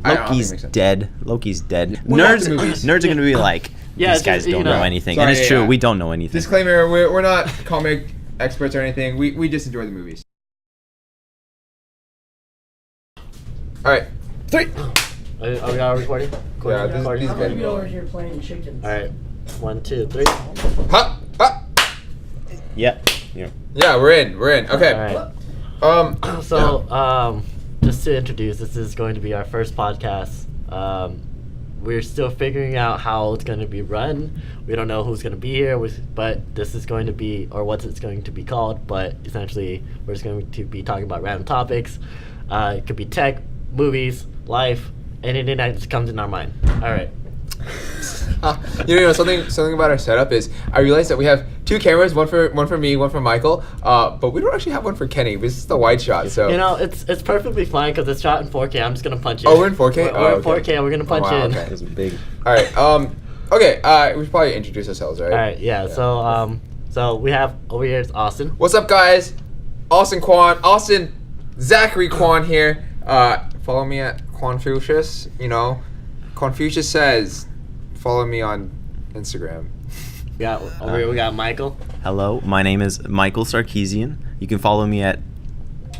Loki's dead. Loki's dead. Yeah. Nerds are gonna be like, these guys don't know anything, and it's true. We don't know anything. Disclaimer: we're not comic experts or anything. We just enjoy the movies. All right, 3. Are we all recording? Yeah, this is I'm good. gonna be over here playing chickens. All right, 1, 2, 3. Ha! Ha! Yeah. Yeah, we're in. Okay. All right. So, just to introduce, this is going to be our first podcast. We're still figuring out how it's going to be run. We don't know who's going to be here, but this is going to be, or what it's going to be called. But essentially, we're just going to be talking about random topics. It could be tech, movies, life, anything that just comes in our mind. All right. Something about our setup is I realized that we have 2 cameras, one for me, one for Michael, but we don't actually have one for Kenny. This is the wide shot, so it's perfectly fine because it's shot in 4K. I'm just gonna punch in. Oh, we're in 4K. We're in 4K. We're gonna punch in. Okay. That's big. All right. Okay. We should probably introduce ourselves, right? All right. Yeah. So we have over here is Austin. What's up, guys? Austin Zachary Quan here. Follow me at Quanfucius. Confucius says, follow me on Instagram. Over here we got Michael. Hello, my name is Michael Sarkeesian. You can follow me at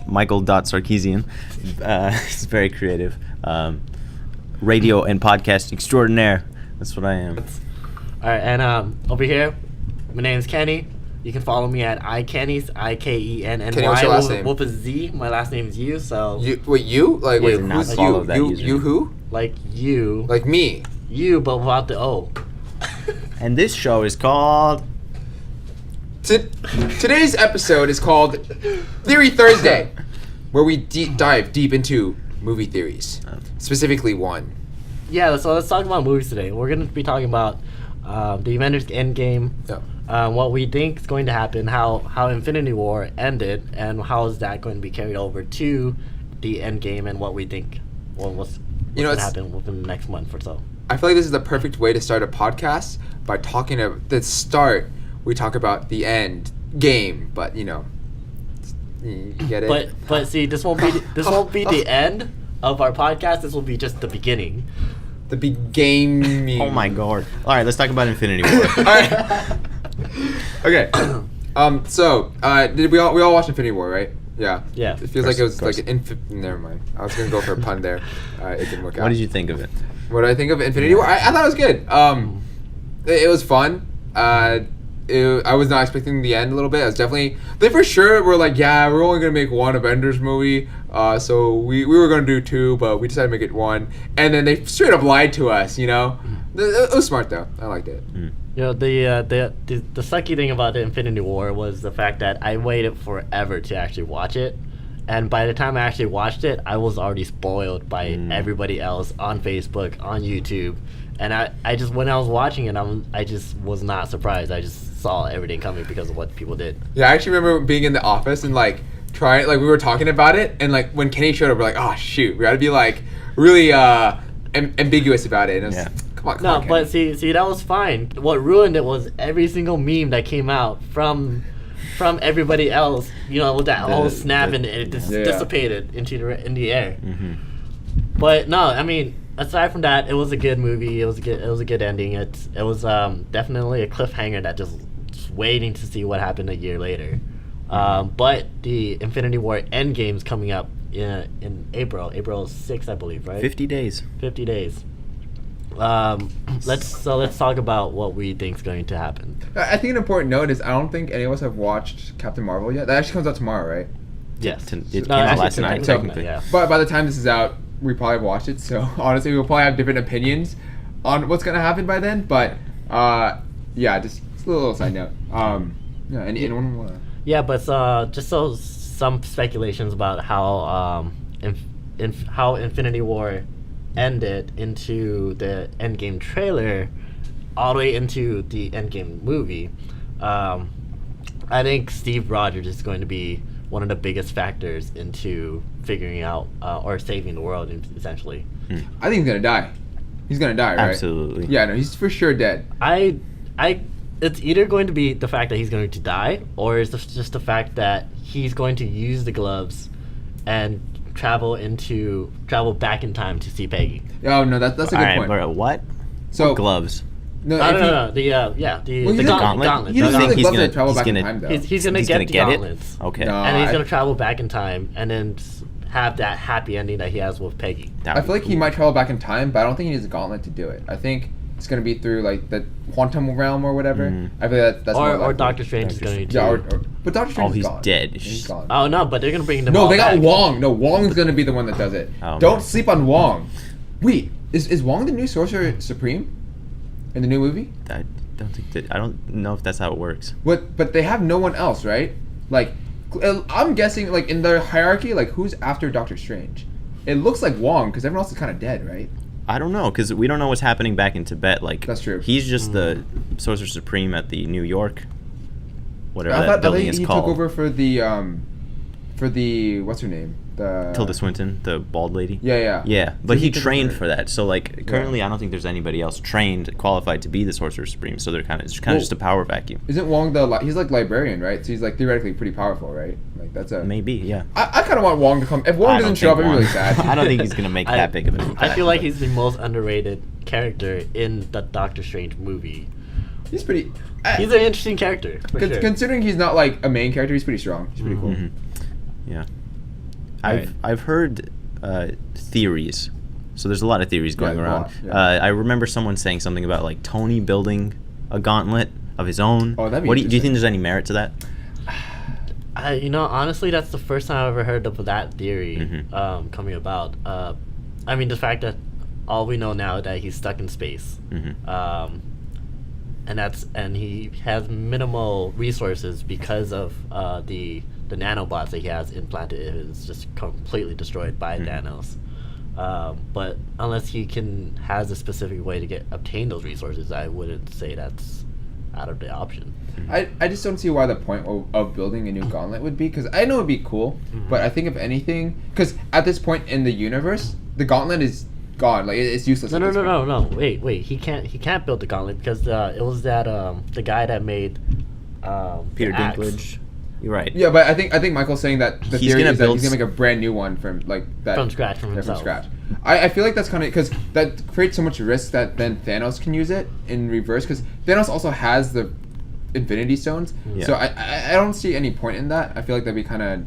michael.sarkeesian. It's very creative. Radio and podcast extraordinaire. That's what I am. All right, and over here, my name is Kenny. You can follow me at iKenny's, IKENNY. Kenny, what's your last name? With a Z. My last name is Yu. So You? I Like, did not who's follow you? that You? username. You who? like you, Like me. you, but without the O. And this show is called... Today's episode is called Theory Thursday, where we dive deep into movie theories, specifically one. Yeah. So let's talk about movies today. We're gonna be talking about the Avengers Endgame. Yeah. What we think is going to happen, how Infinity War ended, and how is that going to be carried over to the Endgame, and what we think, what's going to happen within the next month or so. I feel like this is the perfect way to start a podcast by talking about the start. We talk about the end game, but you get it. But see, this won't be the end of our podcast. This will be just the beginning. The beginning. Oh my god. All right, let's talk about Infinity War. All right. Okay. So, did we all watch Infinity War, right? Yeah. Yeah. It feels like it was like an never mind. I was gonna go for a pun there. It didn't work out. What did you think of it? What did I think of Infinity War? I thought it was good. It was fun. I was not expecting the end a little bit. I was definitely... They for sure were like, yeah, we're only going to make one Avengers movie. So we were going to do 2, but we decided to make it 1. And then they straight up lied to us, It was smart, though. I liked it. The sucky thing about the Infinity War was the fact that I waited forever to actually watch it. And by the time I actually watched it, I was already spoiled by everybody else on Facebook, on YouTube. And I just, when I was watching it, I just was not surprised. I just saw everything coming because of what people did. Yeah, I actually remember being in the office and we were talking about it, and when Kenny showed up, we're like, oh shoot, we gotta be really ambiguous about it. And it was, come on, No, Kenny. but see, that was fine. What ruined it was every single meme that came out from everybody else. With that whole snap, and it just dissipated in the air. Mm-hmm. But no, I mean, aside from that, it was a good movie. It was a good ending. It was definitely a cliffhanger that just waiting to see what happened a year later. But the Infinity War Endgame is coming up in April 6th, I believe, right? 50 days. 50 days. Let's talk about what we think is going to happen. I think an important note is I don't think any of us have watched Captain Marvel yet. That actually comes out tomorrow, right? Yes. It came out last night, technically. Yeah. But by the time this is out, we probably have watched it. So honestly, we'll probably have different opinions on what's gonna happen by then. But yeah, just a little side note. Anyone wanna? Yeah, but just some speculations about how how Infinity War ended into the Endgame trailer, all the way into the Endgame movie. I think Steve Rogers is going to be one of the biggest factors into figuring out or saving the world, essentially. I think he's gonna die. He's gonna die, right? Absolutely. Yeah, no, he's for sure dead. It's either going to be the fact that he's going to die, or it's just the fact that he's going to use the gloves and travel back in time to see Peggy. Oh no, that's a good Alright, point. bro, what? So Gloves. no, No, if no, he- no, the he gauntlet? gauntlet. He You doesn't think have the he's gloves gonna- to travel he's back in gonna- time though. He's gonna He's get gonna the get it? gauntlets. Okay. No. And he's I- gonna travel back in time and then have that happy ending that he has with Peggy. That I would feel be like he cool. might travel back in time, but I don't think he needs a gauntlet to do it. I think it's gonna be through like the quantum realm or whatever. Mhm. I feel that's more Or likely. Doctor Strange is Doctor going to. Yeah, but Doctor Strange Oh, is he's gone. dead. He's gone. Oh no, but they're gonna bring them. No, all they got back. Wong. No, Wong's gonna be the one that does it. Oh, Don't man. sleep on Wong. Wait, is Wong the new Sorcerer Supreme in the new movie? I don't know if that's how it works. But they have no one else, right? Like, I'm guessing like in the hierarchy, like who's after Doctor Strange? It looks like Wong because everyone else is kind of dead, right? I don't know, because we don't know what's happening back in Tibet. Like, That's true. He's just the Sorcerer Supreme at the New York, whatever I that thought building is he called. took over for the what's her name? The Tilda Swinton, the bald lady. Yeah. Yeah, but So he he took trained over. for that. So like currently, I don't think there's anybody else trained, qualified to be the Sorcerer Supreme. So they're it's kind Well, of just a power vacuum. Isn't Wong he's like librarian, right? So he's like theoretically pretty powerful, right? Like that's a Maybe, yeah. I kind of want Wong to come. If Wong I doesn't don't show up, think I'd be really Wong- sad. I don't think he's gonna make that big of an impact. I feel like but- he's the most underrated character in the Doctor Strange movie. He's pretty. He's an interesting character. For sure. Considering he's not like a main character, he's pretty strong. He's pretty cool. Mhm. Yeah. Alright. I've heard theories. So there's a lot of theories going Yeah, a around. lot, yeah. I remember someone saying something about like Tony building a gauntlet of his own. Oh, that'd be What do you interesting. think there's any merit to that? Honestly, that's the first time I've ever heard of that theory Mhm. coming about. I mean, the fact that all we know now is that he's stuck in space, Mm-hmm. and he has minimal resources because of the nanobots that he has implanted. It is just completely destroyed by Mhm. Thanos. But unless he has a specific way to obtain those resources, I wouldn't say that's out of the option. I just don't see why the point of building a new gauntlet would be, because I know it'd be cool, but I think if anything, because at this point in the universe, the gauntlet is gone. Like it's useless. No, at no, this no, point. no, no. Wait. He can't build the gauntlet because it was that the guy that made Peter the axe. Dinklage. You're right. Yeah, but I think Michael's saying that the He's theory gonna is that build he's gonna make a brand new one from like that From scratch, from himself. scratch. I feel like that's kind of because that creates so much risk that then Thanos can use it in reverse, because Thanos also has the Infinity Stones. Yeah. So I don't see any point in that. I feel like that'd be kind of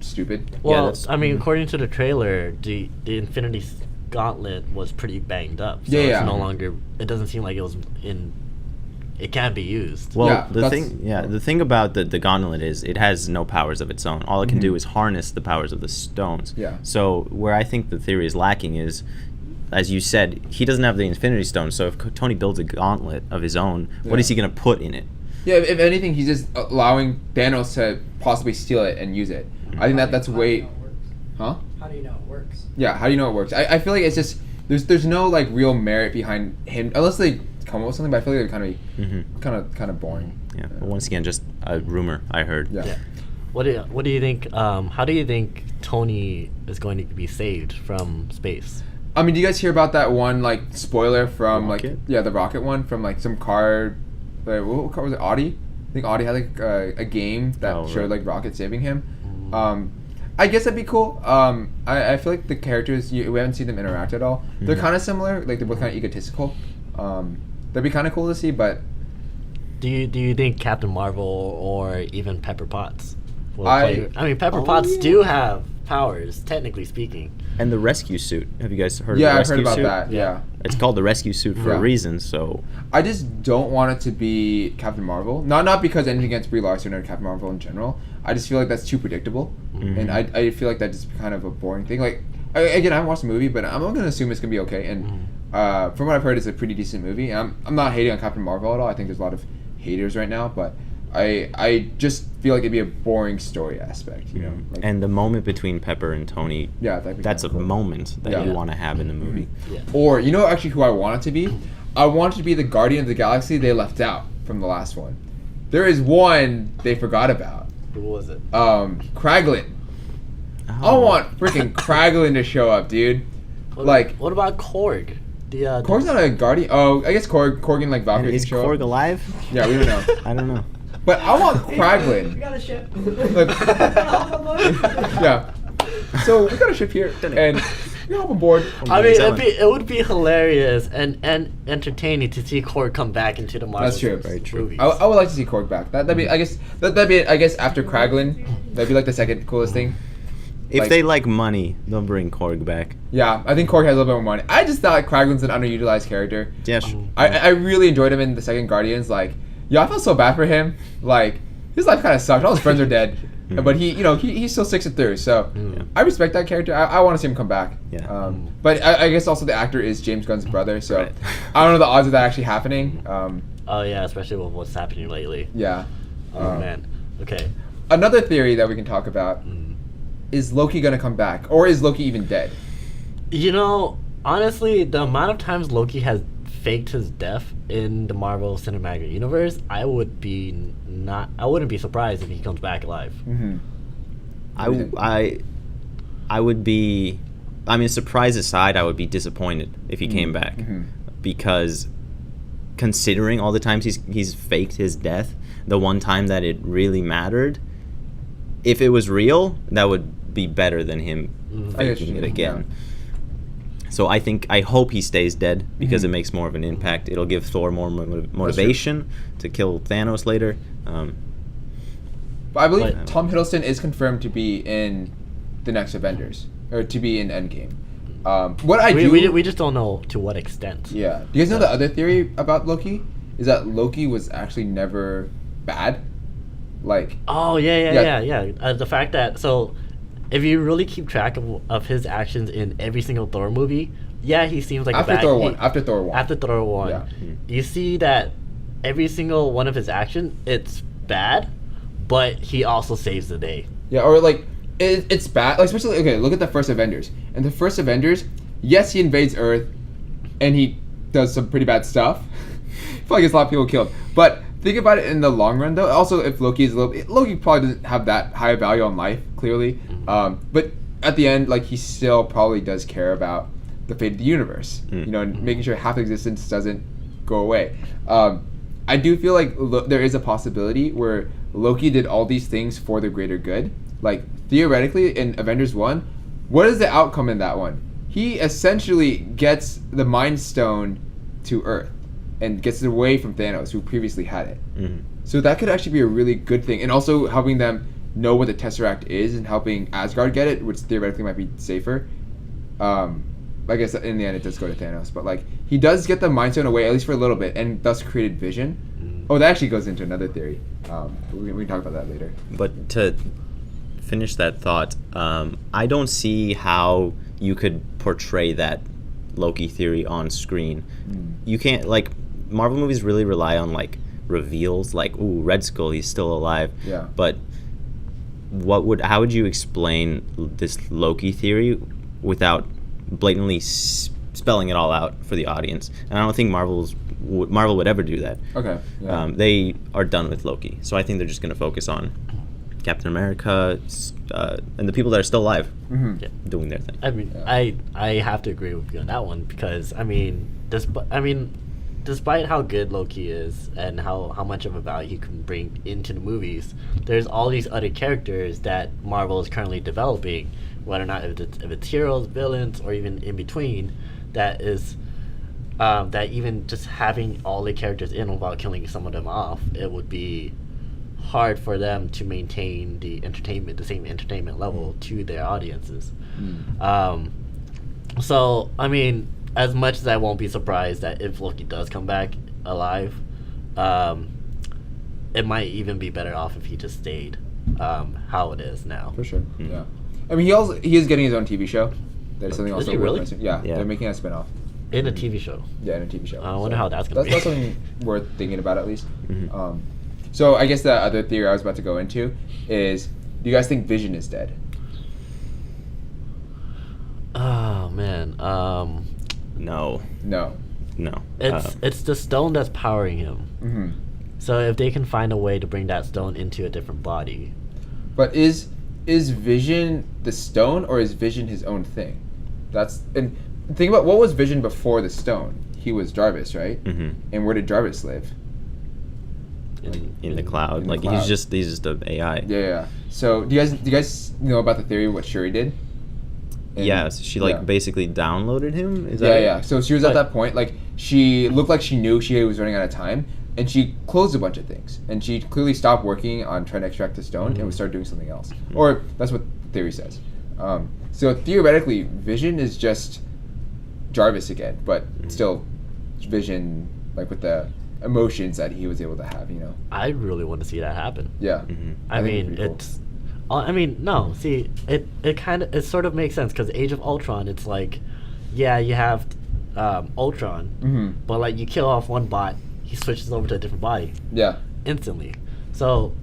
stupid. Well, that's- I mean, according to the trailer, the Infinity Gauntlet was pretty banged up. So Yeah, it's yeah. no longer. It doesn't seem like it was in. It can't be used. Well, Yeah, the thing about the gauntlet is it has no powers of its own. All it can do is harness the powers of the stones. Yeah. So where I think the theory is lacking is, as you said, he doesn't have the Infinity Stone. So if Tony builds a gauntlet of his own, what Yeah. is he gonna put in it? Yeah, if anything, he's just allowing Thanos to possibly steal it and use it. I think that's way. Huh? How do you know it works? Yeah, how do you know it works? I feel like it's just there's no like real merit behind him unless they come up with something. But I feel like they're Mm-hmm. kind of boring. Yeah. But once again, just a rumor I heard. Yeah. Yeah. What do you think? How do you think Tony is going to be saved from space? I mean, do you guys hear about that one like spoiler from Rocket? the rocket one from like some car? Like, what car was it? Audi. I think Audi had like a game that Oh, showed right. like Rocket saving him. I guess that'd be cool. I feel like the characters we haven't seen them interact at all. They're Mhm. kind of similar. Like they're both kind of egotistical. That'd be kind of cool to see, but Do you think Captain Marvel or even Pepper Potts will I- play? I mean, Pepper Oh, Potts yeah. do have powers, technically speaking. And the rescue suit. Have you guys heard yeah, of the I've rescue heard about suit? that. Yeah. It's called the rescue suit for Yeah. a reason. So I just don't want it to be Captain Marvel. Not because anything against Brie Larson or Captain Marvel in general. I just feel like that's too predictable, Mhm. and I feel like that's just kind of a boring thing. Like again, I haven't watched the movie, but I'm gonna assume it's gonna be okay. And from what I've heard, it's a pretty decent movie. I'm not hating on Captain Marvel at all. I think there's a lot of haters right now, but I just feel like it'd be a boring story aspect. You know, like, and the moment between Pepper and Tony, yeah, that'd be that's a kinda cool. moment that Yeah. you want to have in the movie. Yeah. Or you know, actually, who I want it to be? I want it to be the Guardian of the Galaxy they left out from the last one. There is one they forgot about. Who was it? Kraglin. I Oh. want freaking Kraglin to show up, dude. Like, what about Korg? Korg's not a Guardian. Oh, I guess Korg and like Valkyrie Is can show Korg up. alive? Yeah, we don't know. I don't know. But I want We Kraglin. got a ship. Look, yeah. So we got a ship here, and you hop aboard. I mean, it would be hilarious and entertaining to see Korg come back into the Marvel That's true. Very true. movies. I would like to see Korg back. That'd be, I guess, after Kraglin, that'd be like the second coolest thing. If Like- they like money, they'll bring Korg back. Yeah, I think Korg has a little bit more money. I just thought Kraglin's an underutilized character. Yeah, I really enjoyed him in the second Guardians. Like, I felt so bad for him. Like, his life kind of sucked. All his friends are dead, but he still sticks it through. So I respect that character. I want to see him come back. Yeah. But I guess also the actor is James Gunn's brother. So Right. I don't know the odds of that actually happening. Oh yeah, especially with what's happening lately. Yeah. Oh man. Okay. Another theory that we can talk about is Loki gonna come back, or is Loki even dead? You know, honestly, the amount of times Loki has faked his death in the Marvel Cinematic Universe, I wouldn't be surprised if he comes back alive. Mm-hmm. I would be. I mean, surprise aside, I would be disappointed if he came back, because considering all the times he's faked his death, the one time that it really mattered, if it was real, that would be better than him faking it again. So I hope he stays dead, because it makes more of an impact. It'll give Thor more motivation to kill Thanos later. But I believe Tom Hiddleston is confirmed to be in the next Avengers, or to be in Endgame. We just don't know to what extent. Yeah. Do you guys know the other theory about Loki? Is that Loki was actually never bad? Like. Oh yeah. The fact that if you really keep track of his actions in every single Thor movie, yeah, he seems like after a bad Thor 1. After Thor 1. Yeah. You see that every single one of his actions, it's bad, but he also saves the day. Yeah, or like it's bad. Like, especially, okay, look at the first Avengers. In the first Avengers, yes, he invades Earth, and he does some pretty bad stuff. I feel like it's a lot of people killed. But think about it in the long run, though. Also, if Loki probably doesn't have that high value on life, clearly. But at the end, like, he still probably does care about the fate of the universe. You know, and making sure half existence doesn't go away. I do feel like there is a possibility where Loki did all these things for the greater good. Like, theoretically, in Avengers 1, what is the outcome in that one? He essentially gets the Mind Stone to Earth and gets it away from Thanos, who previously had it. So that could actually be a really good thing. And also helping them know what the Tesseract is and helping Asgard get it, which theoretically might be safer. I guess in the end it does go to Thanos. But, like, he does get the Mind Stone away, at least for a little bit, and thus created Vision. Oh, that actually goes into another theory. We can talk about that later. But to finish that thought, I don't see how you could portray that Loki theory on screen. You can't, like, Marvel movies really rely on, like, reveals, like, ooh, Red Skull, he's still alive. Yeah. But how would you explain this Loki theory without blatantly spelling it all out for the audience? And I don't think Marvel would ever do that. Okay. Yeah. They are done with Loki, so I think they're just going to focus on Captain America and the people that are still alive doing their thing. I mean, I have to agree with you on that one, because despite how good Loki is and how much of a value he can bring into the movies, there's all these other characters that Marvel is currently developing, whether or not if it's heroes, villains, or even in between, that even just having all the characters in without killing some of them off, it would be hard for them to maintain the same entertainment level to their audiences. So, I mean, as much as I won't be surprised that if Loki does come back alive, it might even be better off if he just stayed how it is now. For sure. Yeah. I mean, he is getting his own TV show. That is something Is also he worth really? mentioning. Yeah, they're making a spinoff. In a TV show. Yeah, in a TV show. I wonder how that's going to be. That's something worth thinking about, at least. So I guess the other theory I was about to go into is, do you guys think Vision is dead? Oh, man. No. It's the stone that's powering him. So if they can find a way to bring that stone into a different body. But is Vision the stone, or is Vision his own thing? And think about, what was Vision before the stone? He was Jarvis, right? And where did Jarvis live? In the cloud. He's just an AI. Yeah. So do you guys know about the theory of what Shuri did? And, Yeah, so she like yeah. basically downloaded him. Is Yeah, that it? yeah. So she was at But- that point, like she looked like she knew she was running out of time, and she closed a bunch of things, and she clearly stopped working on trying to extract the stone and would start doing something else, or that's what theory says. So theoretically, Vision is just Jarvis again, but still Vision, like with the emotions that he was able to have. You know? I really want to see that happen. Yeah. I think it'd mean, be cool. it's. I mean, no. See, it sort of makes sense because Age of Ultron. It's like, yeah, you have Ultron, but like you kill off one bot, he switches over to a different body Yeah. instantly. So,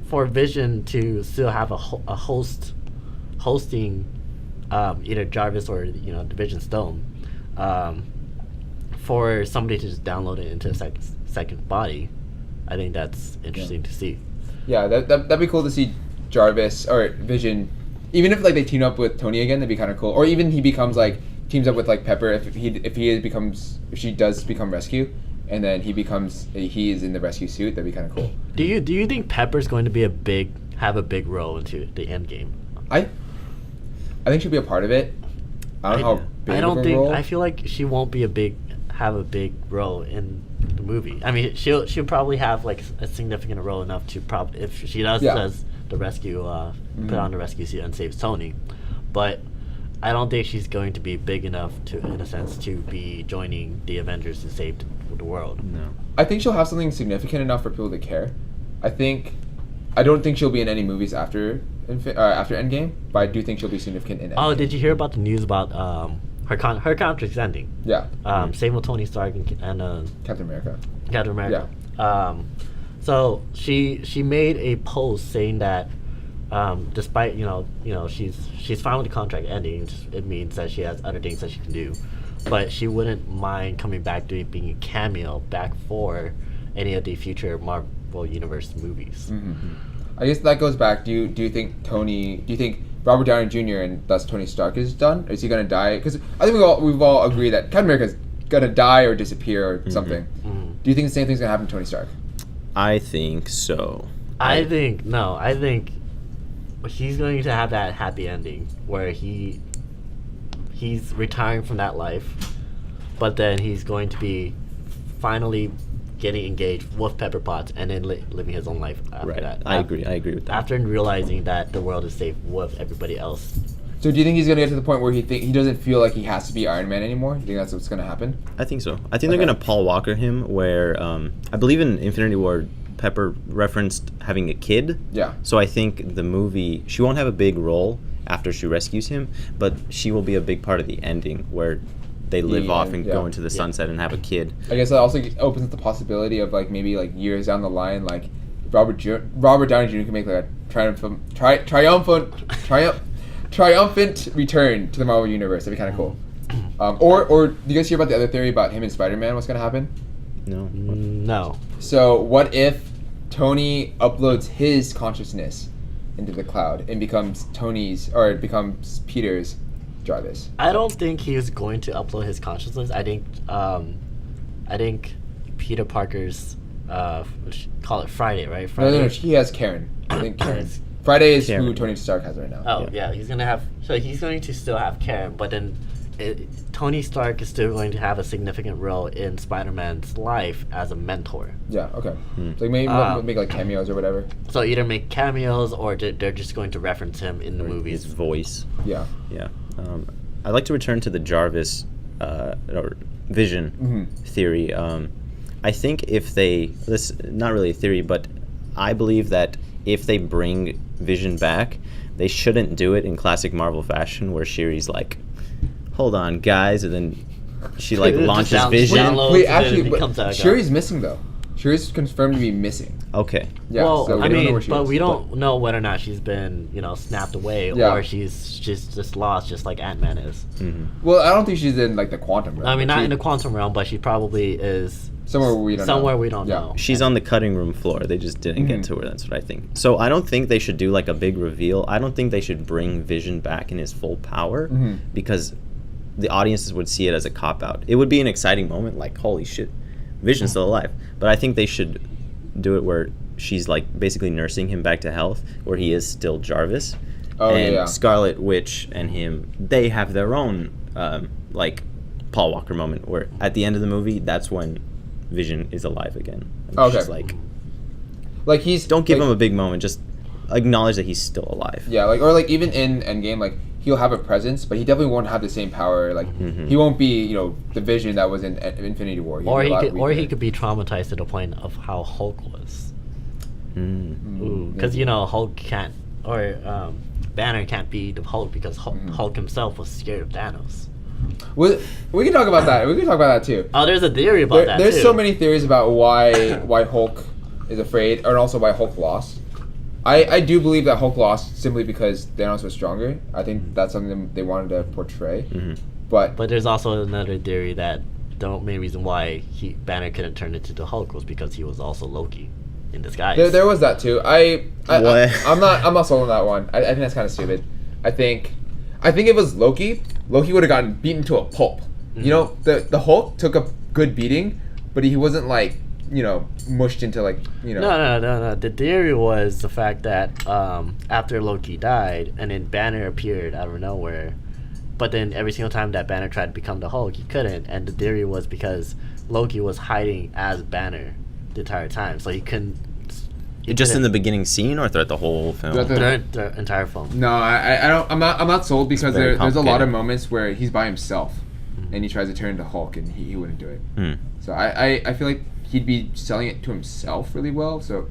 for Vision to still have a hosting, either Jarvis or the Vision Stone, for somebody to just download it into a second body, I think that's interesting to see. Yeah, that'd be cool to see Jarvis or Vision, even if like they team up with Tony again, that'd be kind of cool. Or even he becomes like teams up with like Pepper if she does become Rescue, and then he is in the rescue suit. That'd be kind of cool. Do you think Pepper's going to have a big role into the end game? I think she'll be a part of it. I don't know how big I don't of a think role. I feel like she won't have a big role in the movie. I mean, she'll probably have like a significant role enough to if she does the rescue, put on the rescue suit and saves Tony, but I don't think she's going to be big enough in a sense to be joining the Avengers to save the world. No. I think she'll have something significant enough for people to care. I don't think she'll be in any movies after Endgame, but I do think she'll be significant in Endgame. Oh, did you hear about the news about her contract's ending? Yeah. Same with Tony Stark and Captain America. Captain America. So she made a post saying that despite she's fine with the contract ending, it means that she has other things that she can do, but she wouldn't mind coming back being a cameo back for any of the future Marvel Universe movies. I guess that goes back. Do you think Robert Downey Jr. and thus Tony Stark is done? Or is he gonna die? Because I think we've all agreed that Captain America's gonna die or disappear or something. Do you think the same thing's gonna happen to Tony Stark? I think so. I think he's going to have that happy ending where he's retiring from that life, but then he's going to be finally getting engaged with Pepper Potts and then living his own life after that. I agree with that. After realizing that the world is safe with everybody else. So do you think he's gonna get to the point where he doesn't feel like he has to be Iron Man anymore? Do you think that's what's gonna happen? I think so. I think they're gonna Paul Walker him, where I believe in Infinity War, Pepper referenced having a kid. Yeah. So I think the movie, she won't have a big role after she rescues him, but she will be a big part of the ending where they live off and go into the sunset and have a kid. I guess that also opens up the possibility of like maybe like years down the line, like Robert Downey Jr. can make like a triumphant return to the Marvel Universe. That'd be kind of cool. Or do you guys hear about the other theory about him and Spider-Man? What's gonna happen? No. No. So what if Tony uploads his consciousness into the cloud and becomes Peter's Jarvis? I don't think he's going to upload his consciousness. I think Peter Parker's call it Friday, right? Friday. No, he has Karen. I think Karen. Friday is who Tony Stark has right now. Oh yeah, he's going to still have Karen, but then Tony Stark is still going to have a significant role in Spider-Man's life as a mentor. Yeah. Okay. So like maybe make like cameos or whatever. So either make cameos or they're just going to reference him in the movies. His voice. Yeah. Yeah. I'd like to return to the Jarvis or Vision theory. I think not really a theory, but I believe that if they bring Vision back, they shouldn't do it in classic Marvel fashion where Shuri's like, hold on, guys, and then she like launches Vision. Wait, actually, Shuri's missing though. Shuri's confirmed to be missing. Okay. Yeah. Well, so I mean, don't know where she but is. we don't know whether or not she's been, snapped away or she's just lost, just like Ant-Man is. Well, I don't think she's in like the quantum realm. I mean, not in the quantum realm, but she probably is somewhere we don't know. She's on the cutting room floor. They just didn't get to her. That's what I think. So I don't think they should do like a big reveal. I don't think they should bring Vision back in his full power because the audiences would see it as a cop-out. It would be an exciting moment, like, holy shit, Vision's still alive. But I think they should do it where she's like basically nursing him back to health, where he is still Jarvis, Oh, and yeah. Scarlet Witch and him, they have their own like Paul Walker moment where at the end of the movie, that's when Vision is alive again. And Okay. She's like he's don't give like, him a big moment, just acknowledge that he's still alive. Yeah, or even in Endgame, he'll have a presence, but he definitely won't have the same power. He won't be, the Vision that was in Infinity War. He could be traumatized to the point of how Hulk was. Because Hulk can't, or Banner can't be the Hulk because Hulk himself was scared of Thanos. We can talk about that. We can talk about that too. Oh, there's a theory about that There's too. so many theories about why Hulk is afraid, and also why Hulk lost. I do believe that Hulk lost simply because Thanos was stronger. I think that's something they wanted to portray. But there's also another theory that the main reason why Banner couldn't turn into the Hulk was because he was also Loki in disguise. There was that too. I'm not sold on that one. I think that's kind of stupid. I think if it was Loki would have gotten beaten to a pulp. The Hulk took a good beating, but he wasn't mushed into No. The theory was the fact that after Loki died and then Banner appeared out of nowhere, but then every single time that Banner tried to become the Hulk, he couldn't. And the theory was because Loki was hiding as Banner the entire time, so he couldn't. Just in the beginning scene or throughout the whole film? The entire film. No, I don't. I'm not sold because there's a lot of complicated. moments where he's by himself, and he tries to turn into Hulk, and he wouldn't do it. So I feel like he'd be selling it to himself really well. So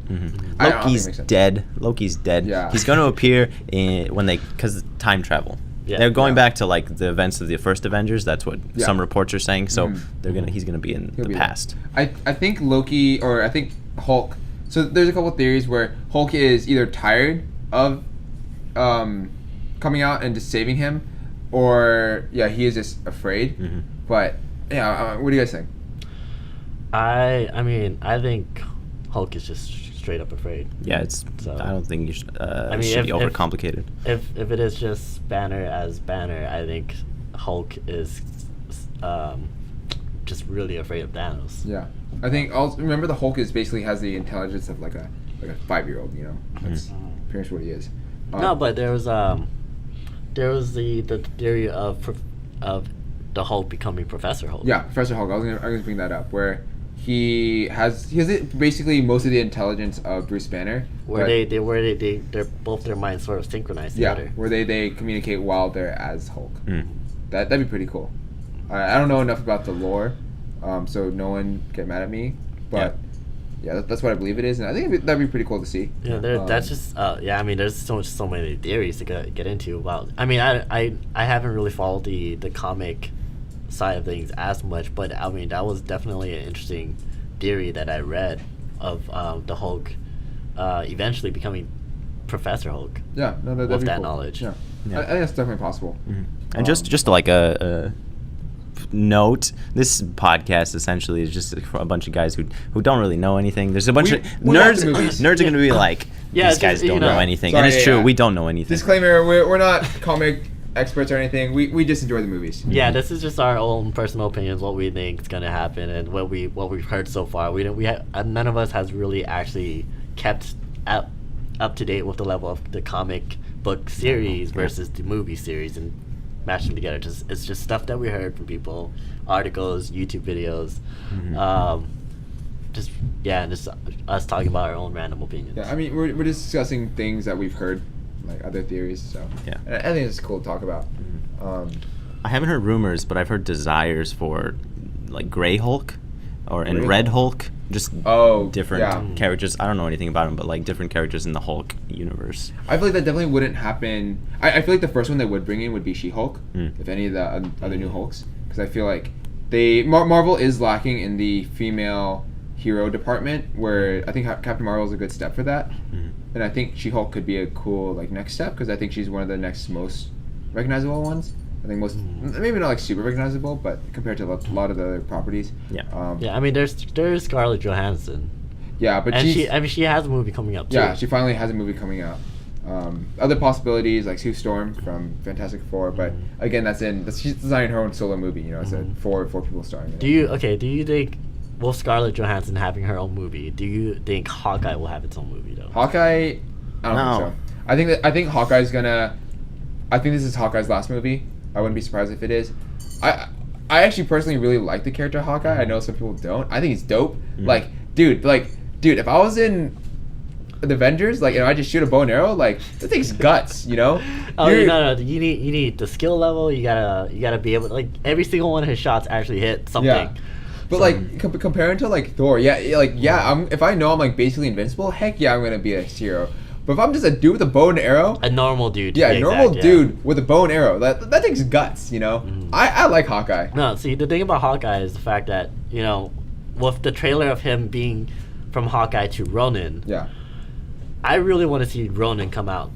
I don't think it makes sense. Loki's dead. Yeah. He's going to appear because time travel. Yeah. They're going back to the events of the first Avengers. That's what Yeah. some reports are saying. So he's gonna be in the past. I think Loki, or I think Hulk. So there's a couple of theories where Hulk is either tired of coming out and just saving him, or he is just afraid. But what do you guys think? I think Hulk is just straight up afraid. Yeah, I don't think you should be overcomplicated. If it is just Banner as Banner, I think Hulk is just really afraid of Thanos. Yeah, I think remember the Hulk basically has the intelligence of like a 5-year-old. That's pretty much what he is. No, but there was the theory of the Hulk becoming Professor Hulk. Yeah, Professor Hulk. I was gonna bring that up where. He has basically most of the intelligence of Bruce Banner. Where they're both their minds sort of synchronized together. Yeah, where they communicate while they're as Hulk. That'd be pretty cool. I don't know enough about the lore, so no one get mad at me. But that's what I believe it is, and I think that'd be pretty cool to see. Yeah, that's just there's so many theories to get into. Wow, I haven't really followed the comic side of things as much, but that was definitely an interesting theory that I read of the Hulk eventually becoming Professor Hulk. Yeah, no, that'd with be that cool. knowledge. Yeah. I think that's definitely possible. And just like a note, this podcast essentially is just for a bunch of guys who don't really know anything. There's a bunch of nerds. Nerds are going to be like, these guys don't know anything, Sorry, and it's true. We don't know anything. Disclaimer: we're not comic experts or anything. We just enjoy the movies. Yeah, this is just our own personal opinions, what we think is gonna happen, and what we've heard so far. None of us has really actually kept up to date with the level of the comic book series versus the movie series and match them together. It's just stuff that we heard from people, articles, YouTube videos, just us talking about our own random opinions. Yeah, we're discussing things that we've heard. Like other theories, so I think it's cool to talk about. I haven't heard rumors, but I've heard desires for like Gray Hulk and Red Hulk, just different characters. I don't know anything about them, but like different characters in the Hulk universe. I feel like that definitely wouldn't happen. I feel like the first one they would bring in would be She-Hulk, if any of the other new Hulks, because I feel like Marvel is lacking in the female hero department, where I think Captain Marvel is a good step for that. And I think She-Hulk could be a cool next step, because I think she's one of the next most recognizable ones. I think most, maybe not super recognizable, but compared to a lot of the other properties. There's Scarlett Johansson. Yeah, but she has a movie coming up too. Yeah, she finally has a movie coming out. Other possibilities like Sue Storm from Fantastic Four, but again, she's designing her own solo movie. It's four people starring in it. Do you think, with Scarlett Johansson having her own movie, do you think Hawkeye will have its own movie though? Hawkeye, I don't think so. I think Hawkeye's gonna. I think this is Hawkeye's last movie. I wouldn't be surprised if it is. I actually personally really like the character Hawkeye. I know some people don't. I think he's dope. Like, dude, if I was in the Avengers, like, and I just shoot a bow and arrow, like, that takes guts, you know? Oh, no, you need the skill level. You gotta be able, like, every single one of his shots actually hit something. Yeah. But like comparing to like Thor, if I know I'm like basically invincible, heck yeah, I'm gonna be a hero. But if I'm just a dude with a bow and arrow, a normal dude, a normal dude with a bow and arrow, that takes guts, you know. I like Hawkeye. No, see, the thing about Hawkeye is the fact that, you know, with the trailer of him being from Hawkeye to Ronin, I really want to see Ronin come out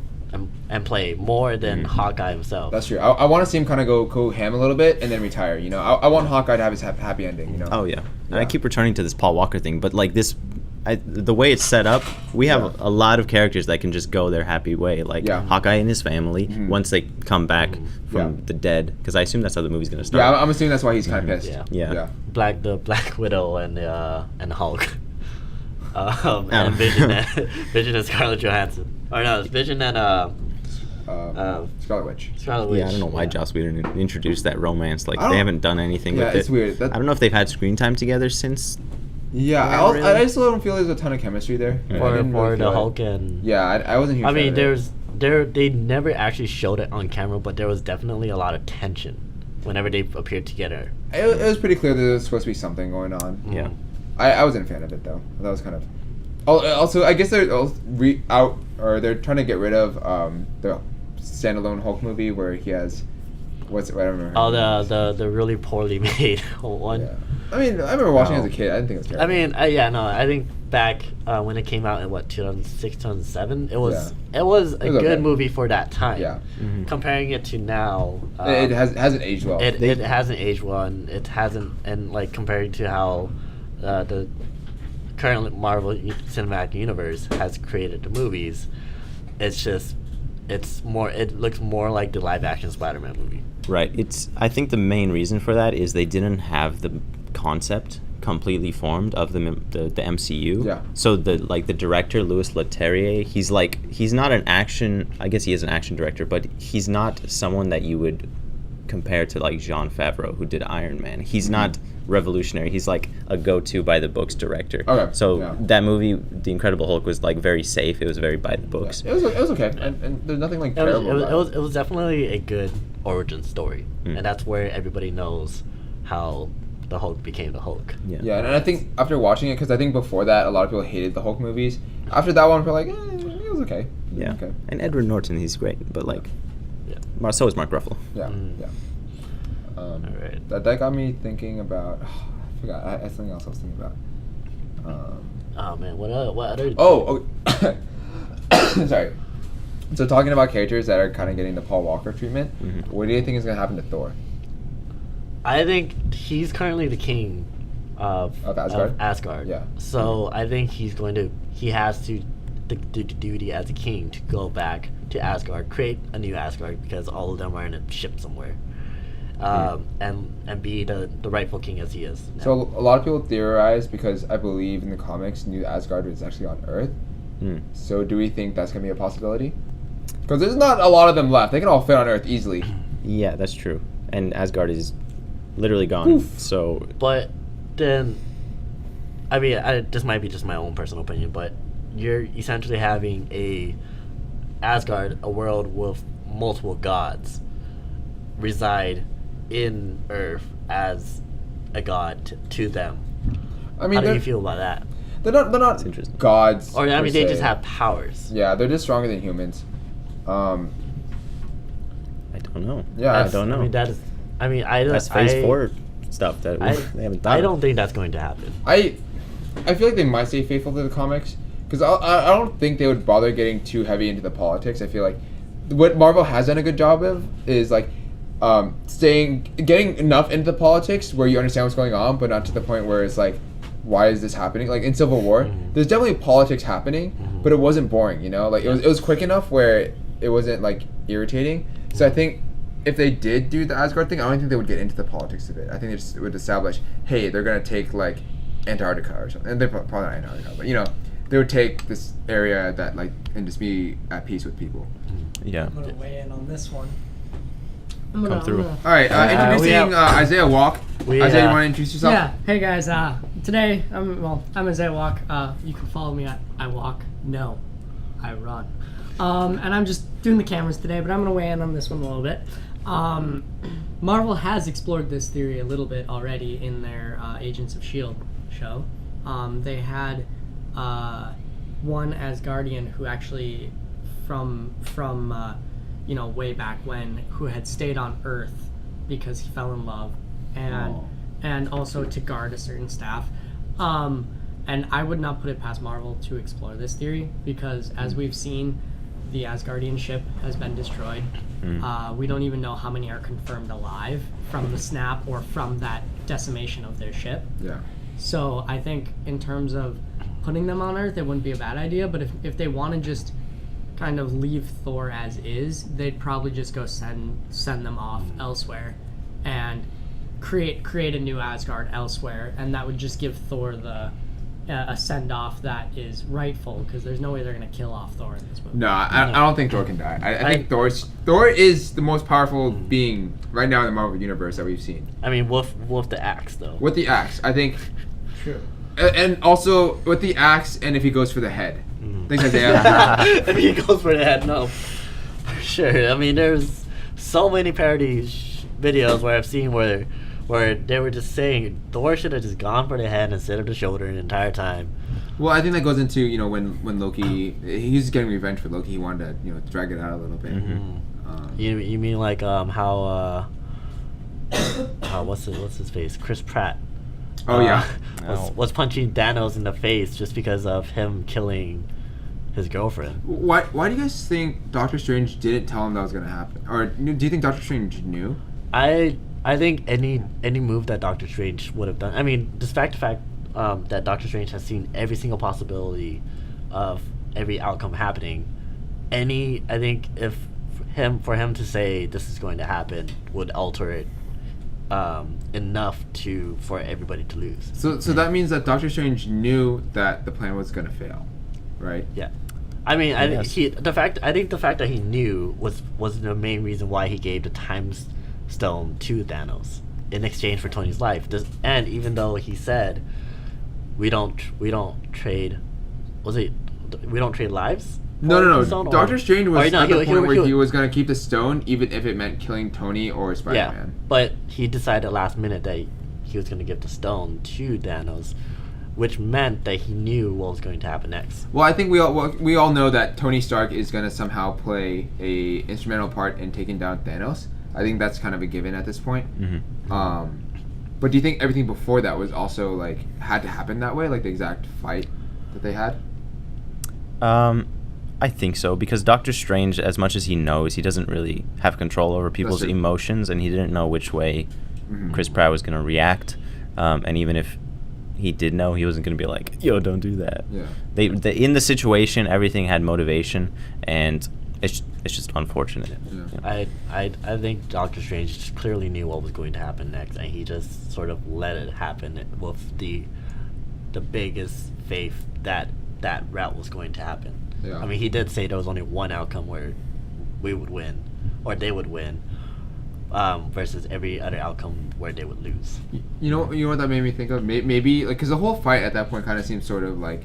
and play more than Hawkeye himself. That's true. I want to see him kind of go ham a little bit and then retire. You know, I want Hawkeye to have his happy ending. You know. Oh yeah. And I keep returning to this Paul Walker thing, but like this, the way it's set up, we have a lot of characters that can just go their happy way. Like Hawkeye and his family once they come back from the dead, because I assume that's how the movie's gonna start. Yeah, I'm assuming that's why he's kind of pissed. Yeah. The Black Widow and Hulk. And Vision and Scarlett Johansson. Or no, it's Vision and Scarlet Witch. Scarlet Witch. Yeah, I don't know why Joss Whedon introduced that romance. Like, they haven't done anything with it. Yeah, it's weird. I don't know if they've had screen time together since. Yeah, I just don't feel there's a ton of chemistry there. For the Hulk and... Yeah, I wasn't here. I mean, they never actually showed it on camera, but there was definitely a lot of tension whenever they appeared together. It was pretty clear that there was supposed to be something going on. Yeah. I wasn't a fan of it though. That was kind of. Also, I guess they're they're trying to get rid of the standalone Hulk movie where he has I don't remember. Oh, the really poorly made one. Yeah. I mean, I remember watching it as a kid. I didn't think it was terrible. I mean, I think back when it came out in 2006, 2007, it was a good movie for that time. Yeah. Comparing it to now, it hasn't aged well. It hasn't aged well, and it hasn't, and like comparing to how the current Marvel Cinematic Universe has created the movies, it looks more like the live action Spider-Man movie. Right. I think the main reason for that is they didn't have the concept completely formed of the MCU. Yeah. So the director Louis Leterrier, he's not an action. I guess he is an action director, but he's not someone that you would compare to like Jon Favreau, who did Iron Man. He's not revolutionary. He's like a go-to by the books director. Okay. So that movie, The Incredible Hulk, was like very safe. It was very by the books. Yeah. It was okay, and there's nothing like terrible. It was definitely a good origin story, and that's where everybody knows how the Hulk became the Hulk. Yeah, and I think after watching it, because I think before that a lot of people hated the Hulk movies. After that one, we're like, it was okay. Yeah. Okay. And Edward Norton, he's great, but like, so is Mark Ruffalo. Yeah. All right. That got me thinking about. I forgot. I had something else I was thinking about. Oh man, what other? Oh. Sorry. So talking about characters that are kind of getting the Paul Walker treatment, what do you think is going to happen to Thor? I think he's currently the king of Asgard. Yeah. So I think he has to do the duty as a king to go back to Asgard, create a new Asgard, because all of them are in a ship somewhere, and be the rightful king as he is now. So a lot of people theorize, because I believe in the comics, New Asgard is actually on Earth. So do we think that's going to be a possibility? Because there's not a lot of them left. They can all fit on Earth easily. Yeah, that's true. And Asgard is literally gone. Oof. So. But then, I mean, this might be just my own personal opinion, but you're essentially having a Asgard, a world with multiple gods, reside in Earth as a god to them. I mean, how do you feel about that? They're not gods. Or I mean, they just have powers. Yeah, they're just stronger than humans. I don't know. Yeah, I don't know. I mean, that's Phase 4 stuff that they haven't done. I don't think that's going to happen. I feel like they might stay faithful to the comics, because I don't think they would bother getting too heavy into the politics. I feel like what Marvel has done a good job of is like getting enough into the politics where you understand what's going on, but not to the point where it's like, why is this happening? Like in Civil War, there's definitely politics happening, but it wasn't boring, you know? Like it was quick enough where it wasn't like irritating. So I think if they did do the Asgard thing, I don't think they would get into the politics of it. I think they just would establish, hey, they're gonna take like Antarctica or something, and they're probably not Antarctica, but you know, they would take this area that like and just be at peace with people. Yeah. I'm gonna weigh in on this one. Come through. All right, introducing Isaiah Walk. Isaiah, you want to introduce yourself? Yeah. Hey guys. Today I'm Isaiah Walk. You can follow me at I Walk. No, I Run. And I'm just doing the cameras today, but I'm gonna weigh in on this one a little bit. Marvel has explored this theory a little bit already in their Agents of S.H.I.E.L.D. show. They had one Asgardian who actually from way back when, who had stayed on Earth because he fell in love, and also to guard a certain staff. And I would not put it past Marvel to explore this theory because, as we've seen, the Asgardian ship has been destroyed. We don't even know how many are confirmed alive from the snap or from that decimation of their ship. Yeah. So I think in terms of putting them on Earth, it wouldn't be a bad idea. But if they want to just kind of leave Thor as is, they'd probably just go send them off elsewhere and create a new Asgard elsewhere, and that would just give Thor a send off that is rightful, because there's no way they're gonna kill off Thor in this movie. No, I don't think Thor can die. I think Thor is the most powerful being right now in the Marvel universe that we've seen. I mean, with the axe though. With the axe, I think. True. And also with the axe, and if he goes for the head. Thanks, Isaiah. If he goes for the head, no. For sure. I mean, there's so many parody videos where I've seen where they were just saying Thor should have just gone for the head instead of the shoulder the entire time. Well, I think that goes into, when Loki, he's getting revenge for Loki, he wanted to, drag it out a little bit. You mean like how what's his face? Chris Pratt. Oh yeah. Was punching Thanos in the face just because of him killing his girlfriend. Why do you guys think Doctor Strange didn't tell him that was going to happen? Or do you think Doctor Strange knew? I think any move that Doctor Strange would have done. I mean, despite the fact that Doctor Strange has seen every single possibility of every outcome happening, I think for him to say this is going to happen would alter it enough for everybody to lose. So that means that Doctor Strange knew that the plan was going to fail, right? Yeah. I mean, I think the fact that he knew was the main reason why he gave the time stone to Thanos in exchange for Tony's life. And even though he said we don't trade lives? No. Doctor Strange was at the point where he was going to keep the stone even if it meant killing Tony or Spider-Man. Yeah, but he decided last minute that he was going to give the stone to Thanos, which meant that he knew what was going to happen next. Well, I think we all know that Tony Stark is going to somehow play a instrumental part in taking down Thanos. I think that's kind of a given at this point. But do you think everything before that was also had to happen that way, like the exact fight that they had? I think so, because Doctor Strange, as much as he knows, he doesn't really have control over people's emotions, and he didn't know which way Chris Pratt was going to react. And even if he did know, he wasn't going to be like, yo, don't do that. Yeah. They in the situation, everything had motivation, and it's just unfortunate. Yeah. I think Doctor Strange just clearly knew what was going to happen next, and he just sort of let it happen with the biggest faith that route was going to happen. Yeah. I mean, he did say there was only one outcome where we would win, or they would win, versus every other outcome where they would lose. You know what that made me think of? Maybe because the whole fight at that point kind of seemed sort of like,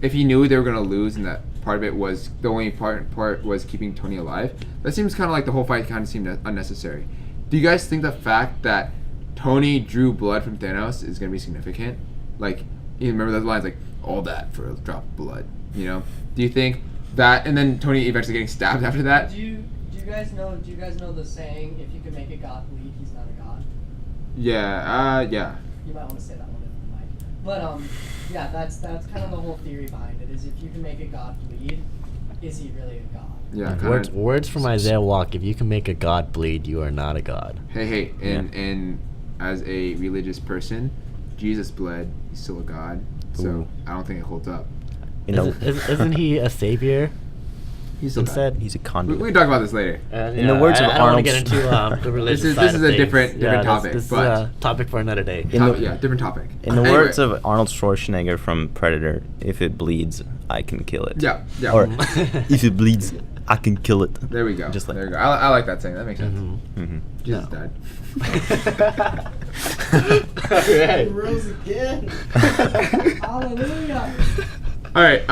if he knew they were gonna lose and that part of it was the only part was keeping Tony alive. That seems kind of like the whole fight kind of seemed unnecessary. Do you guys think the fact that Tony drew blood from Thanos is gonna be significant? Like, you remember those lines like all that for a drop of blood? Do you think that, and then Tony eventually getting stabbed after that? Do you guys know the saying, if you can make a god bleed, he's not a god? Yeah. You might want to say that one in the mic. But yeah, that's kind of the whole theory behind it, is if you can make a god bleed, is he really a god? Yeah. Words from Isaiah Walk: if you can make a god bleed, you are not a god. Hey, and as a religious person, Jesus bled. He's still a god. So I don't think it holds up. Isn't he a savior? He's so instead. He's a We conduit. can talk about this later. In the words of I don't want Arnold- to get into the religious This is- side this of is a things. different topic, This is but- a topic for another day. In the- Yeah, different topic. In the Anyway. words of Arnold Schwarzenegger from Predator, if it bleeds, I can kill it. Yeah, yeah. Or if it bleeds, I can kill it. There we go. Just like there we go. I like that saying. That makes sense. Mhm. Jesus No. died. Alright. Rose again. Hallelujah. All right.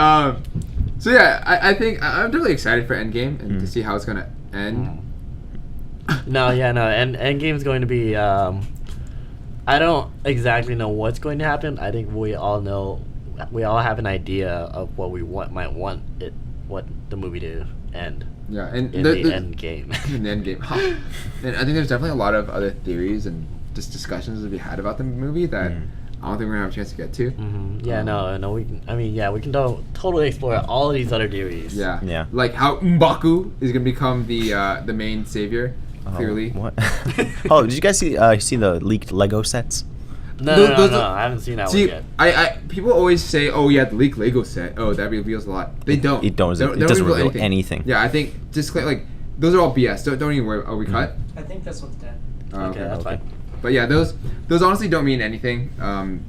So yeah, I think I'm really excited for Endgame and to see how it's gonna end. No, and Endgame's going to be. I don't exactly know what's going to happen. I think we all know, we all have an idea of what we what the movie to end Yeah, and in the end game. in the Endgame. Huh. And I think there's definitely a lot of other theories and just discussions to be had about the movie that I don't think we're gonna have a chance to get to. Yeah, no, we can. I mean, yeah, we can totally explore all of these other theories. Yeah. Yeah. Like how M'Baku is gonna become the main savior. Clearly. What? Oh, did you guys see the leaked Lego sets? No, I haven't seen that See, one yet. I people always say, oh yeah, the leaked Lego set. Oh, that reveals a lot. They don't. It doesn't reveal anything. Yeah, I think just like those are all BS. Don't even worry. Are we cut? I think this one's dead. Oh, Okay, that's fine. But yeah, those honestly don't mean anything.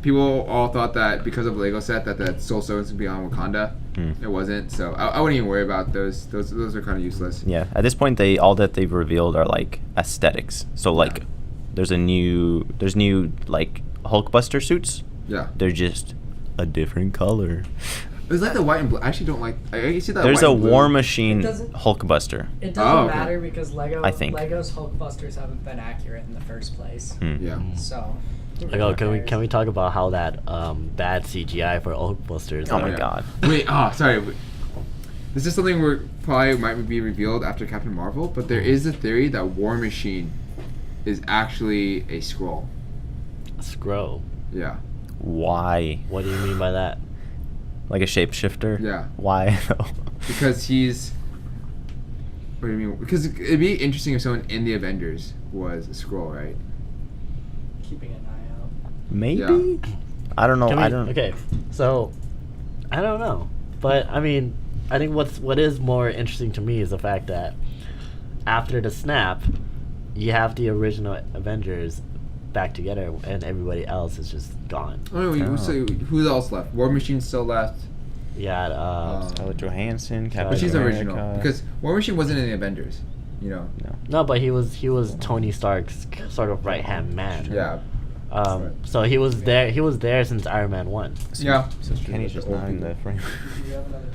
People all thought that because of the Lego set that Soul Stones would be on Wakanda. It wasn't, so I wouldn't even worry about those. Those are kind of useless. Yeah. At this point, all that they've revealed are like aesthetics. So like, there's new like Hulkbuster suits. Yeah. They're just a different color. It's like the white and blue. I actually don't like. I see that. There's white a and blue. War Machine It doesn't- Hulkbuster. It doesn't Oh, okay. matter because I think. Lego's Hulkbusters haven't been accurate in the first place. Yeah. So. Like, oh, can we talk about how that bad CGI for Hulkbusters? Oh my god. Wait. Oh, sorry. This is something we probably might be revealed after Captain Marvel, but there is a theory that War Machine is actually a Skrull. Skrull. Yeah. Why? What do you mean by that? Like a shapeshifter? Yeah. Why though? Because he's. What do you mean? Because it'd be interesting if someone in the Avengers was a Skrull, right? Keeping an eye out. Maybe. Yeah. I don't know. Can we- I don't. Okay, so I don't know, but I mean, I think what is more interesting to me is the fact that after the snap, you have the original Avengers back together, and everybody else is just gone. Oh, wait, so who else left? War Machine's still left. Yeah, Scarlett Johansson, But Captain But she's America. original because War Machine wasn't in the Avengers. You know. no, but he was Tony Stark's sort of right hand man. Yeah. So he was there. He was there since Iron Man 1. Yeah. So Kenny's just not in the frame. Do you have another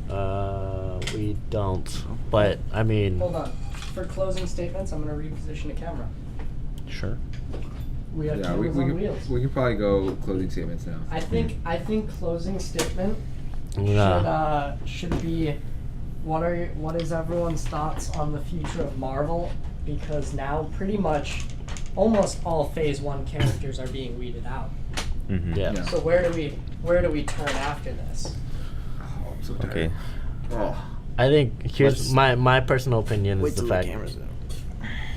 battery? We don't. But I mean, Hold on. For closing statements, I'm going to reposition the camera. Sure. We have Yeah, we cameras on wheels. can probably go closing statements now. I think closing statement yeah. should be what is everyone's thoughts on the future of Marvel, because now pretty much almost all Phase 1 characters are being weeded out. Mm-hmm. Yeah. Yeah. So where do we turn after this? Oh, I'm so tired. Okay. Oh. I think here's my personal opinion is the fact,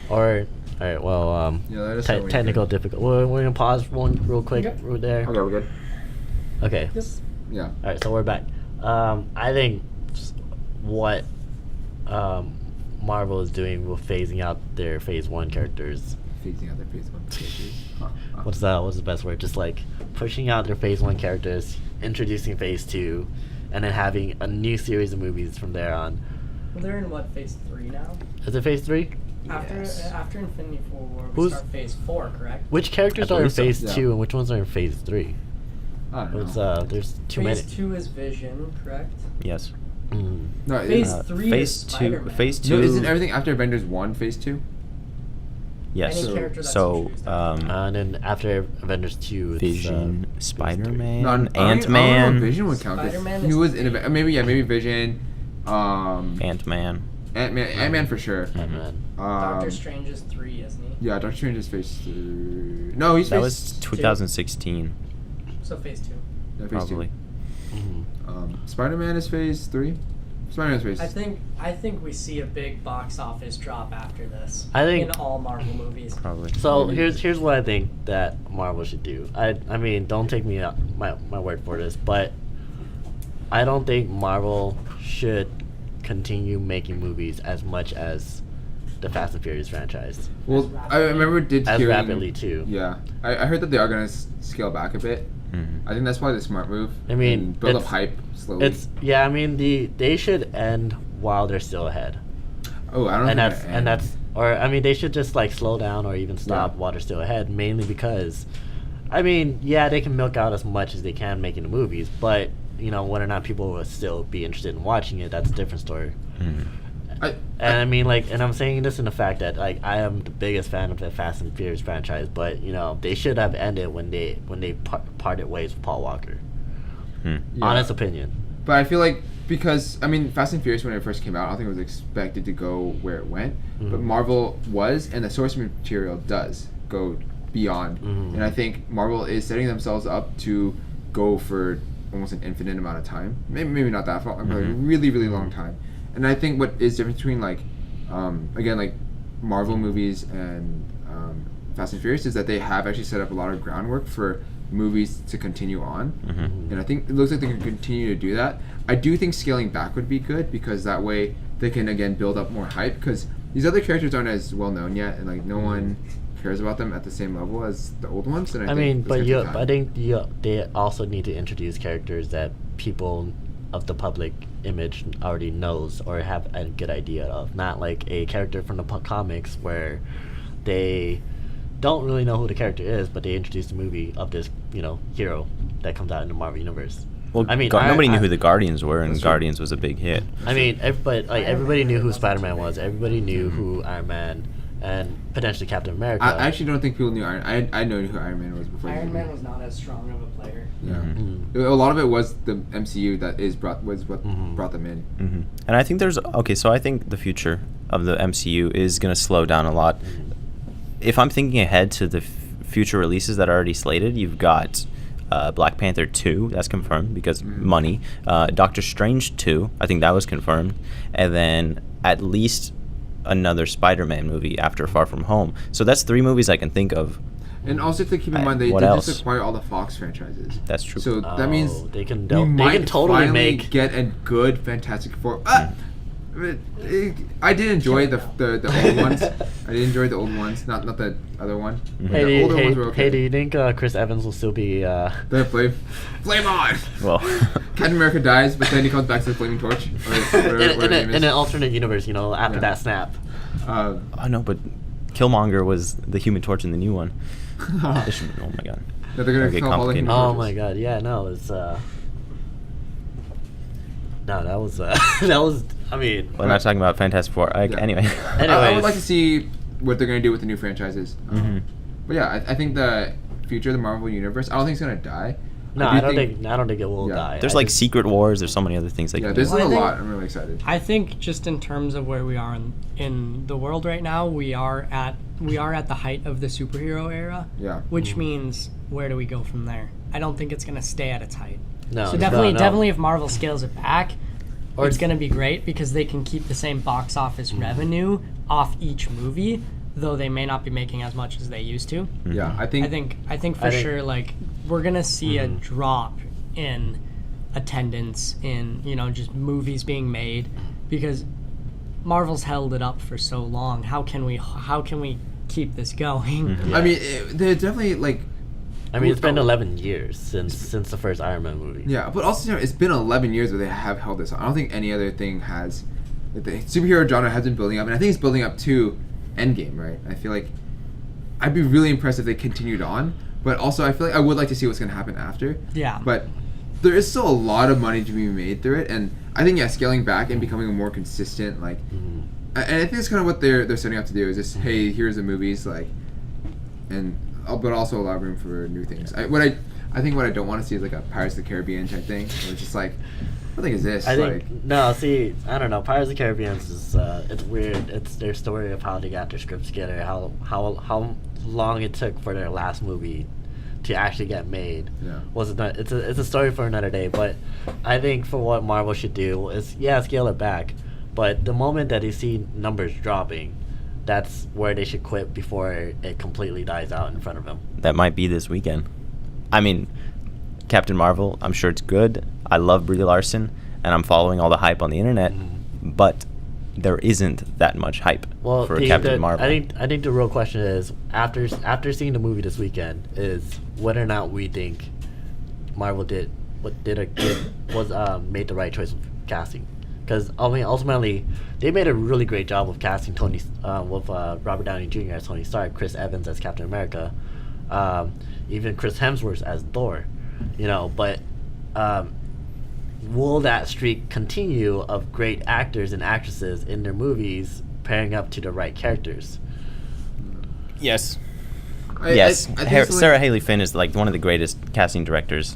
or all right, well, Yeah, let us know when you're technical good. difficult. We're gonna pause one real quick Okay. right there. Okay, we're good. Okay. Yes. Yeah. All right, so we're back. I think what Marvel is doing with phasing out their Phase 1 characters. Phasing out their Phase 1 characters. What's the best word? Just like pushing out their Phase 1 characters, introducing Phase 2, and then having a new series of movies from there on. Well, they're in what, Phase 3 now? Is it Phase 3? After Infinity War, we Who's- start Phase 4, correct? Which characters I are in believe so, Phase yeah. 2 and which ones are in Phase 3? I don't know. It's, there's too many. Phase 2 is Vision, correct? Yes. Mm. No, Phase it, 3 Phase is 2. Spider-Man. Phase 2. no, isn't everything after Avengers 1 Phase 2? Yes. Any character that's So, introduced And then after Avengers 2, it's Vision, Spider-Man, No, I don't know if Ant-Man, Vision would count. 'Cause Spider-Man He is was in maybe Vision. Ant-Man. Ant-Man for sure. Ant-Man. Doctor Strange is 3, isn't he? Yeah, Doctor Strange is Phase 3. No, he's That Phase was 2016, So Phase 2. yeah, Phase probably. 2. Mhm. Spider-Man is Phase 3. Spider-Man is Phase. I think we see a big box office drop after this. I think- in all Marvel movies. Probably. So here's what I think that Marvel should do. I mean, don't take me my word for this, but I don't think Marvel should continue making movies as much as the Fast and Furious franchise. Well, I remember As hearing, rapidly too. Yeah, I heard that they are gonna scale back a bit. I think that's probably the smart move. I mean, and build up hype slowly. I mean, they should end while they're still ahead. Oh, I don't And think they should just like slow down or even stop while they're still ahead, mainly because, I mean, yeah, they can milk out as much as they can making the movies, but whether or not people will still be interested in watching it, that's a different story. I mean, like, and I'm saying this in the fact that, like, I am the biggest fan of the Fast and Furious franchise, but they should have ended when they parted ways with Paul Walker. Honest opinion. But I feel like because Fast and Furious when it first came out, I don't think it was expected to go where it went. But Marvel was, and the source material does go beyond. And I think Marvel is setting themselves up to go for almost an infinite amount of time. Maybe not that far, but a really, really long time. And I think what is different between again, like Marvel movies and Fast and Furious is that they have actually set up a lot of groundwork for movies to continue on. And I think it looks like they can continue to do that. I do think scaling back would be good because that way they can again build up more hype because these other characters aren't as well known yet and like no one cares about them at the same level as the old ones. And I think they also need to introduce characters that people of the public image already knows or have a good idea of, not like a character from the comics where they don't really know who the character is, but they introduce the movie of this hero that comes out in the Marvel universe. Well, I mean, nobody knew who the Guardians were, and Guardians was a big hit. I mean, everybody knew who Spider-Man was. Everybody knew who Iron Man and potentially Captain America. I actually don't think people knew I know who Iron Man was before. Iron Man was not as strong of a player. Yeah, a lot of it was the MCU that was what brought them in. And I think so I think the future of the MCU is going to slow down a lot. If I'm thinking ahead to the future releases that are already slated, you've got Black Panther 2, that's confirmed because money. Doctor Strange 2, I think that was confirmed. And then at least another Spider-Man movie after Far From Home. So that's 3 movies I can think of. And also to keep in mind, they did just acquire all the Fox franchises. That's true. So that means they can totally totally get a good Fantastic Four. I did enjoy the old ones. I did enjoy the old ones, not the other one. The older ones were okay. Hey, do you think Chris Evans will still be? The flame on. Well, Captain America dies, but then he comes back to the flaming torch. In an alternate universe, after that snap. I know, but Killmonger was the Human Torch in the new one. Oh my god. No, they're gonna all the Human Oh Torches. my god, yeah, no, it's no, that was. I mean, we're not talking about Fantastic Four. Anyway. I would like to see what they're gonna do with the new franchises. But yeah, I think the future of the Marvel universe, I don't think it's gonna die. No, I don't think it will die. There's Secret Wars. There's so many other things. There's a lot. I'm really excited. I think just in terms of where we are in the world right now, we are at the height of the superhero era. Yeah. Which means where do we go from there? I don't think it's gonna stay at its height. No. So definitely, if Marvel scales it back, it's gonna be great because they can keep the same box office revenue off each movie, though they may not be making as much as they used to. Yeah, I think for sure, like, we're gonna see a drop in attendance in just movies being made because Marvel's held it up for so long. How can we keep this going? I mean, they're definitely it's been 11 years since the first Iron Man movie. Yeah, but also it's been 11 years where they have held this on. I don't think any other thing has. The superhero genre has been building up, and I think it's building up to Endgame, right? I feel like I'd be really impressed if they continued on, but also I feel like I would like to see what's going to happen after. Yeah. But there is still a lot of money to be made through it, and I think scaling back and becoming a more consistent and I think that's kind of what they're setting up to do is just hey, here's the movies but also a lot of room for new things. I think what I don't want to see is a Pirates of the Caribbean type thing, where it's just what the thing is this? I don't know. Pirates of the Caribbean is it's weird. It's their story of how they got their scripts together, how long it took for their last movie to actually get made. Yeah. It's a story for another day. But I think for what Marvel should do is scale it back. But the moment that they see numbers dropping, that's where they should quit before it completely dies out in front of them. That might be this weekend. I mean, Captain Marvel, I'm sure it's good. I love Brie Larson, and I'm following all the hype on the internet. but there isn't that much hype for Captain Marvel. I think the real question is after seeing the movie this weekend is whether or not we think Marvel made the right choice of casting. Because I mean, ultimately, they made a really great job of casting Tony with Robert Downey Jr. as Tony Stark, Chris Evans as Captain America, even Chris Hemsworth as Thor. You know, but will that streak continue of great actors and actresses in their movies pairing up to the right characters? Yes. Yes. Sarah Haley Finn is like one of the greatest casting directors.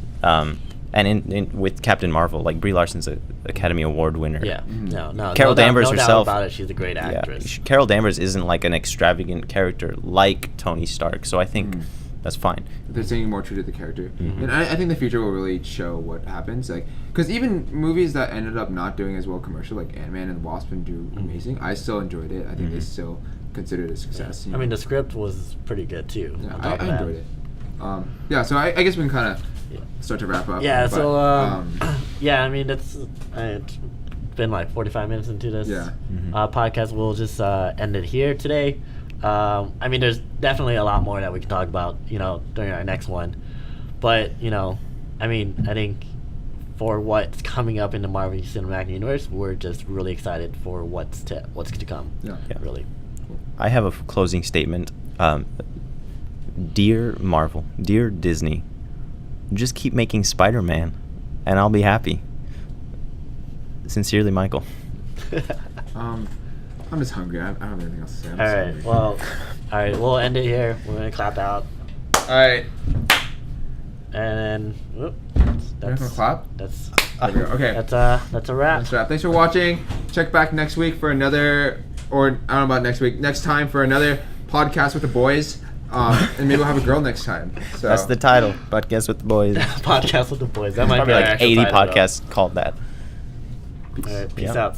And with Captain Marvel, like Brie Larson's an Academy Award winner. Yeah, no. Carol Danvers no herself. Doubt about it. She's a great actress. Yeah. Carol Danvers isn't like an extravagant character like Tony Stark, so I think that's fine. They're staying more true to the character, and I think the future will really show what happens. Like, because even movies that ended up not doing as well commercial, like Ant-Man and the Wasp, and do amazing. I still enjoyed it. I think they still consider it a success. I mean, the script was pretty good too. Yeah, I enjoyed it. So I guess we can kind of start to wrap up. Yeah. But, So I mean, it's been like 45 minutes into this podcast. We'll just end it here today. I mean, there's definitely a lot more that we can talk about, during our next one. But, I mean, I think for what's coming up in the Marvel Cinematic Universe, we're just really excited for what's to come. Yeah. Really. I have a closing statement. Dear Marvel, dear Disney, just keep making Spider-Man, and I'll be happy. Sincerely, Michael. I'm just hungry. I don't have anything else to say. All right. We'll end it here. We're gonna clap out. All right. And then, That's gonna clap. That's there we go. Okay. That's a wrap. That's a wrap. Thanks for watching. Check back next week for another, or I don't know about next week. Next time for another podcast with the boys. And maybe we'll have a girl next time. So. That's the title. Podcast with the boys. Podcast with the boys. That might be probably like our actual 80 title, podcasts called that. All right. Peace out.